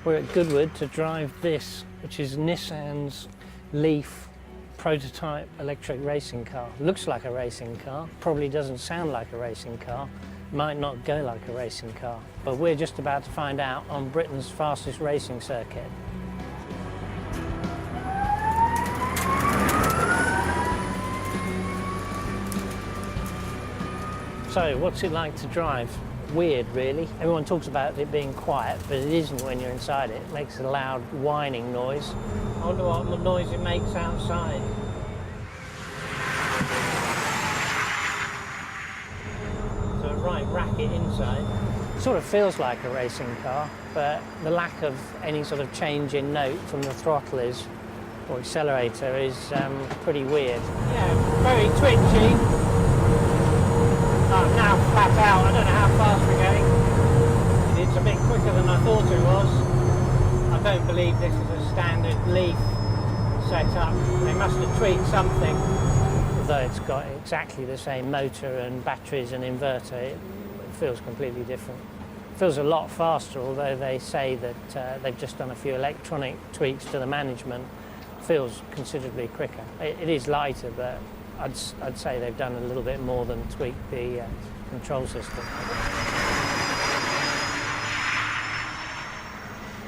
We're at Goodwood to drive this, which is Nissan's Leaf prototype electric racing car. Looks like a racing car, probably doesn't sound like a racing car, might not go like a racing car, but we're just about to find out on Britain's fastest racing circuit. So, what's it like to drive? Weird, really. Everyone talks about it being quiet, but it isn't when you're inside it. It makes a loud whining noise. I wonder what noise it makes outside. So a right racket inside. It sort of feels like a racing car, but the lack of any sort of change in note from the throttle or accelerator is pretty weird. Yeah, very twitchy. I'm now flat out, I don't know how fast we're going. It's a bit quicker than I thought it was. I don't believe this is a standard Leaf setup. They must have tweaked something. Although it's got exactly the same motor and batteries and inverter, it feels completely different. It feels a lot faster, although they say that they've just done a few electronic tweaks to the management. It feels considerably quicker. It is lighter, but I'd say they've done a little bit more than tweak the control system.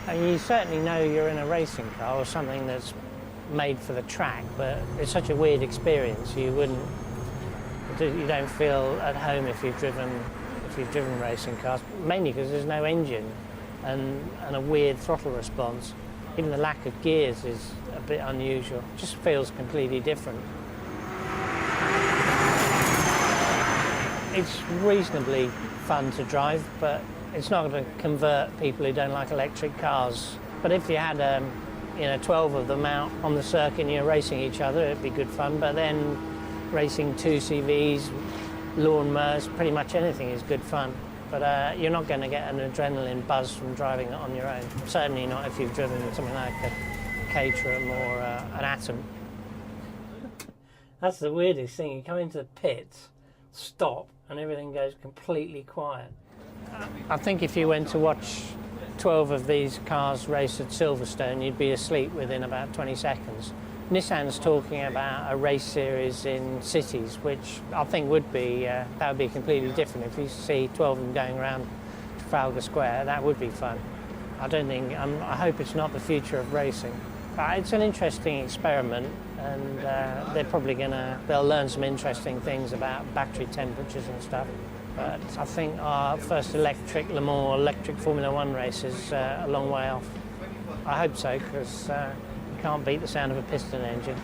And you certainly know you're in a racing car or something that's made for the track, but it's such a weird experience. You don't feel at home if you've driven racing cars, mainly because there's no engine and a weird throttle response. Even the lack of gears is a bit unusual. It just feels completely different. It's reasonably fun to drive, but it's not going to convert people who don't like electric cars. But if you had 12 of them out on the circuit and you're racing each other, it'd be good fun. But then racing 2CVs, lawnmowers, pretty much anything is good fun. But you're not going to get an adrenaline buzz from driving it on your own. Certainly not if you've driven something like a Caterham or an Atom. That's the weirdest thing. You come into the pits, stop, and everything goes completely quiet. I think if you went to watch 12 of these cars race at Silverstone, you'd be asleep within about 20 seconds. Nissan's talking about a race series in cities, which I think would be completely different. If you see 12 of them going around Trafalgar Square, that would be fun. I hope it's not the future of racing. But it's an interesting experiment, and they'll learn some interesting things about battery temperatures and stuff. But I think our first electric Le Mans, electric Formula One race is a long way off. I hope so, because you can't beat the sound of a piston engine.